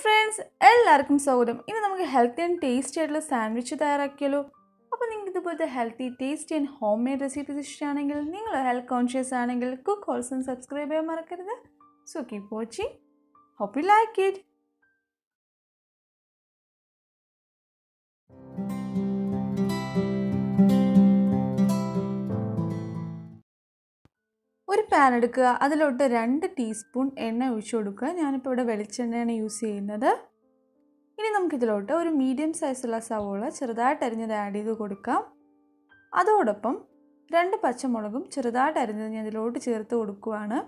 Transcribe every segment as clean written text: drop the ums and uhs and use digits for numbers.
Friends, എല്ലാവർക്കും സ്വാഗതം. ഇനി നമുക്ക് ഹെൽത്തി ആൻഡ് ടേസ്റ്റി ആയിട്ടുള്ള സാൻഡ്വിച്ച് തയ്യാറാക്കിയാലോ. അപ്പോൾ നിങ്ങൾക്ക് ഇതുപോലത്തെ healthy tasty and home made recipes ഇഷ്ടമാണെങ്കിൽ, നിങ്ങൾ ഹെൽത്ത് കോൺഷ്യസ് ആണെങ്കിൽ കുക്ക് ഹോൾസം സബ്സ്ക്രൈബ് ചെയ്യാൻ മറക്കരുത്. So keep watching. Hope you like it. ഒരു പാൻ എടുക്കുക, അതിലോട്ട് 2 ടീസ്പൂൺ എണ്ണ ഒഴിച്ചു കൊടുക്കുക. ഞാനിപ്പോൾ ഇവിടെ വെളിച്ചെണ്ണയാണ് യൂസ് ചെയ്യുന്നത്. ഇനി നമുക്കിതിലോട്ട് ഒരു മീഡിയം സൈസുള്ള സവോള ചെറുതായിട്ട് അരിഞ്ഞത് ആഡ് ചെയ്ത് കൊടുക്കാം. അതോടൊപ്പം 2 പച്ചമുളകും ചെറുതായിട്ട് അരിഞ്ഞത് ഞാൻ ഇതിലോട്ട് ചേർത്ത് കൊടുക്കുകയാണ്.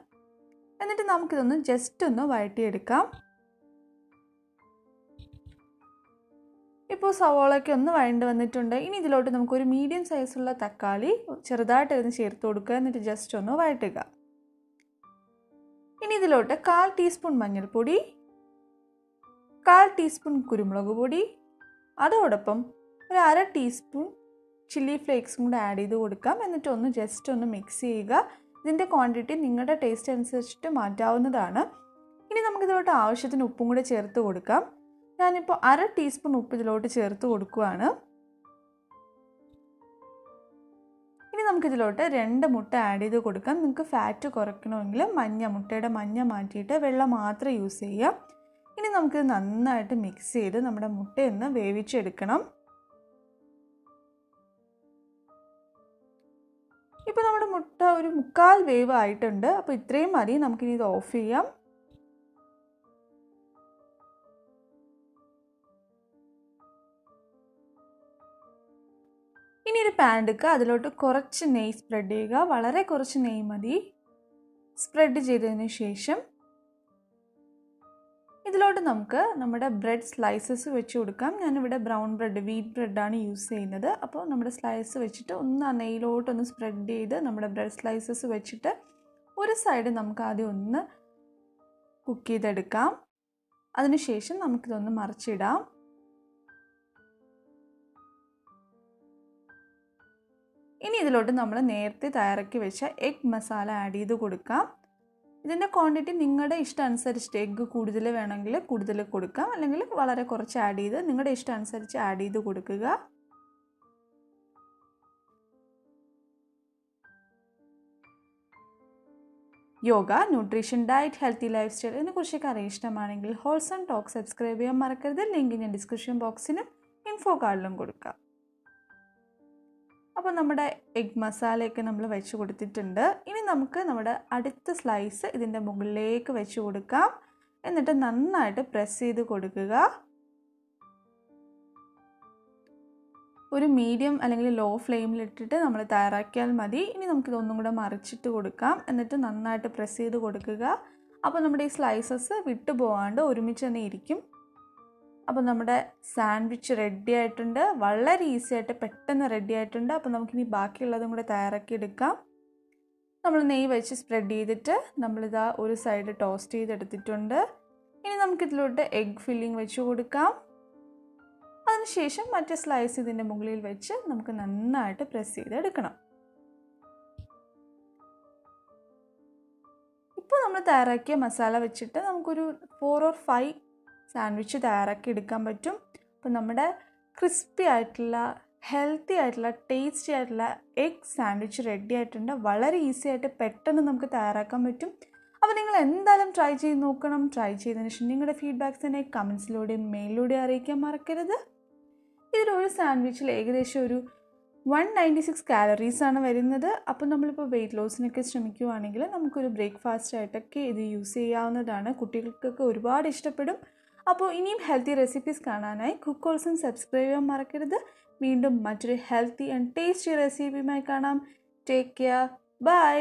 എന്നിട്ട് നമുക്കിതൊന്ന് ജസ്റ്റ് ഒന്ന് വഴറ്റിയെടുക്കാം. ഇപ്പോൾ സവോളയ്ക്ക് ഒന്ന് വഴണ്ട് വന്നിട്ടുണ്ട്. ഇനി ഇതിലോട്ട് നമുക്കൊരു മീഡിയം സൈസുള്ള തക്കാളി ചെറുതായിട്ട് അരിഞ്ഞ് ചേർത്ത് കൊടുക്കുക. എന്നിട്ട് ജസ്റ്റ് ഒന്ന് വഴറ്റുക. ഇനി ഇതിലോട്ട് 1/4 ടീസ്പൂൺ മഞ്ഞൾപ്പൊടി, 1/4 ടീസ്പൂൺ കുരുമുളക് പൊടി, അതോടൊപ്പം ഒരു 1/2 ടീസ്പൂൺ ചില്ലി ഫ്ലേക്സും കൂടെ ആഡ് ചെയ്ത് കൊടുക്കാം. എന്നിട്ട് ഒന്ന് ജസ്റ്റ് ഒന്ന് മിക്സ് ചെയ്യുക. ഇതിൻ്റെ ക്വാണ്ടിറ്റി നിങ്ങളുടെ ടേസ്റ്റ് അനുസരിച്ചിട്ട് മാറ്റാവുന്നതാണ്. ഇനി നമുക്കിതിലോട്ട് ആവശ്യത്തിന് ഉപ്പും കൂടെ ചേർത്ത് കൊടുക്കാം. ഞാനിപ്പോൾ 1/2 ടീസ്പൂൺ ഉപ്പ് ഇതിലോട്ട് ചേർത്ത് കൊടുക്കുകയാണ്. ഇനി നമുക്കിതിലോട്ട് 2 മുട്ട ആഡ് ചെയ്ത് കൊടുക്കാം. നിങ്ങൾക്ക് ഫാറ്റ് കുറയ്ക്കണമെങ്കിൽ മുട്ടയുടെ മഞ്ഞ മാറ്റിയിട്ട് വെള്ളം മാത്രം യൂസ് ചെയ്യാം. ഇനി നമുക്കിത് നന്നായിട്ട് മിക്സ് ചെയ്ത് നമ്മുടെ മുട്ടയൊന്ന് വേവിച്ചെടുക്കണം. ഇപ്പോൾ നമ്മുടെ മുട്ട ഒരു 1/4 വേവ് ആയിട്ടുണ്ട്. അപ്പോൾ ഇത്രയും മതി. നമുക്കിനി ഇത് ഓഫ് ചെയ്യാം. ഇനി ഒരു പാൻ എടുക്കുക, അതിലോട്ട് കുറച്ച് നെയ്യ് സ്പ്രെഡ് ചെയ്യുക. വളരെ കുറച്ച് നെയ്യ് മതി. സ്പ്രെഡ് ചെയ്തതിന് ശേഷം ഇതിലോട്ട് നമുക്ക് നമ്മുടെ ബ്രെഡ് സ്ലൈസസ് വെച്ച് കൊടുക്കാം. ഞാനിവിടെ ബ്രൗൺ ബ്രെഡ്, വീറ്റ് ബ്രെഡാണ് യൂസ് ചെയ്യുന്നത്. അപ്പോൾ നമ്മുടെ സ്ലൈസ് വെച്ചിട്ട് ഒന്ന് ആ നെയ്യിലോട്ടൊന്ന് സ്പ്രെഡ് ചെയ്ത് നമ്മുടെ ബ്രെഡ് സ്ലൈസസ് വെച്ചിട്ട് ഒരു സൈഡ് നമുക്ക് ആദ്യം ഒന്ന് കുക്ക് ചെയ്തെടുക്കാം. അതിനുശേഷം നമുക്കിതൊന്ന് മറിച്ചിടാം. ഇനി ഇതിലോട്ട് നമ്മൾ നേരത്തെ തയ്യാറാക്കി വെച്ച എഗ് മസാല ആഡ് ചെയ്ത് കൊടുക്കാം. ഇതിൻ്റെ ക്വാണ്ടിറ്റി നിങ്ങളുടെ ഇഷ്ടം അനുസരിച്ചിട്ട് എഗ്ഗ് കൂടുതൽ വേണമെങ്കിൽ കൂടുതൽ കൊടുക്കാം, അല്ലെങ്കിൽ വളരെ കുറച്ച് ആഡ് ചെയ്ത് നിങ്ങളുടെ ഇഷ്ടം അനുസരിച്ച് ആഡ് ചെയ്ത് കൊടുക്കുക. Yoga, nutrition, diet, healthy life style ഇതിനെക്കുറിച്ചൊക്കെ അറിയാൻ ഇഷ്ടമാണെങ്കിൽ ഹോൾസം ടോക്സ് സബ്സ്ക്രൈബ് ചെയ്യാൻ മറക്കരുത്. ലിങ്ക് ഞാൻ ഡിസ്ക്രിപ്ഷൻ ബോക്സിലും ഇൻഫോ കാർഡിലും കൊടുക്കാം. അപ്പോൾ നമ്മുടെ എഗ് മസാലയൊക്കെ നമ്മൾ വെച്ച് കൊടുത്തിട്ടുണ്ട്. ഇനി നമുക്ക് നമ്മുടെ അടുത്ത സ്ലൈസ് ഇതിൻ്റെ മുകളിലേക്ക് വെച്ച് കൊടുക്കാം. എന്നിട്ട് നന്നായിട്ട് പ്രസ് ചെയ്ത് കൊടുക്കുക. ഒരു മീഡിയം അല്ലെങ്കിൽ ലോ ഫ്ലെയിമിലിട്ടിട്ട് നമ്മൾ തയ്യാറാക്കിയാൽ മതി. ഇനി നമുക്കിതൊന്നും കൂടെ മറിച്ചിട്ട് കൊടുക്കാം. എന്നിട്ട് നന്നായിട്ട് പ്രസ് ചെയ്ത് കൊടുക്കുക. അപ്പോൾ നമ്മുടെ ഈ സ്ലൈസസ് വിട്ടു പോകാണ്ട് ഒരുമിച്ച് തന്നെ ഇരിക്കും. അപ്പോൾ നമ്മുടെ സാൻഡ്വിച്ച് റെഡി ആയിട്ടുണ്ട്. വളരെ ഈസി ആയിട്ട് പെട്ടെന്ന് റെഡി ആയിട്ടുണ്ട്. അപ്പോൾ നമുക്കിനി ബാക്കിയുള്ളതും കൂടെ തയ്യാറാക്കി എടുക്കാം. നമ്മൾ നെയ്യ് വെച്ച് സ്പ്രെഡ് ചെയ്തിട്ട് നമ്മളിതാ ഒരു സൈഡ് ടോസ്റ്റ് ചെയ്തെടുത്തിട്ടുണ്ട്. ഇനി നമുക്കിതിലോട്ട് എഗ് ഫില്ലിംഗ് വെച്ച് കൊടുക്കാം. അതിനുശേഷം മറ്റേ സ്ലൈസ് ഇതിൻ്റെ മുകളിൽ വെച്ച് നമുക്ക് നന്നായിട്ട് പ്രസ് ചെയ്തെടുക്കണം. ഇപ്പോൾ നമ്മൾ തയ്യാറാക്കിയ മസാല വെച്ചിട്ട് നമുക്കൊരു 4 or 5 സാൻഡ്വിച്ച് തയ്യാറാക്കി എടുക്കാൻ പറ്റും. അപ്പോൾ നമ്മുടെ ക്രിസ്പി ആയിട്ടുള്ള, ഹെൽത്തി ആയിട്ടുള്ള, ടേസ്റ്റി ആയിട്ടുള്ള എഗ് സാൻഡ്വിച്ച് റെഡി ആയിട്ടുണ്ട്. വളരെ ഈസി ആയിട്ട് പെട്ടെന്ന് നമുക്ക് തയ്യാറാക്കാൻ പറ്റും. അപ്പോൾ നിങ്ങൾ എന്തായാലും ട്രൈ ചെയ്ത് നോക്കണം. ട്രൈ ചെയ്തതിന് ശേഷം നിങ്ങളുടെ ഫീഡ്ബാക്ക്സ് തന്നെ കമൻസിലൂടെയും മെയിലിലൂടെയും അറിയിക്കാൻ മറക്കരുത്. ഇതിലൊരു സാൻഡ്വിച്ചിൽ ഏകദേശം ഒരു 196 കാലറീസാണ് വരുന്നത്. അപ്പോൾ നമ്മളിപ്പോൾ വെയിറ്റ് ലോസിനൊക്കെ ശ്രമിക്കുകയാണെങ്കിൽ നമുക്കൊരു ബ്രേക്ക്ഫാസ്റ്റ് ആയിട്ടൊക്കെ ഇത് യൂസ് ചെയ്യാവുന്നതാണ്. കുട്ടികൾക്കൊക്കെ ഒരുപാട് ഇഷ്ടപ്പെടും. അപ്പോൾ ഇനിയും ഹെൽത്തി റെസിപ്പീസ് കാണാനായി കുക്ക് ഹോൾസം സബ്സ്ക്രൈബ് ചെയ്യാൻ മറക്കരുത്. വീണ്ടും മറ്റൊരു ഹെൽത്തി ആൻഡ് ടേസ്റ്റി റെസിപ്പിയുമായി കാണാം. Take care. ബൈ.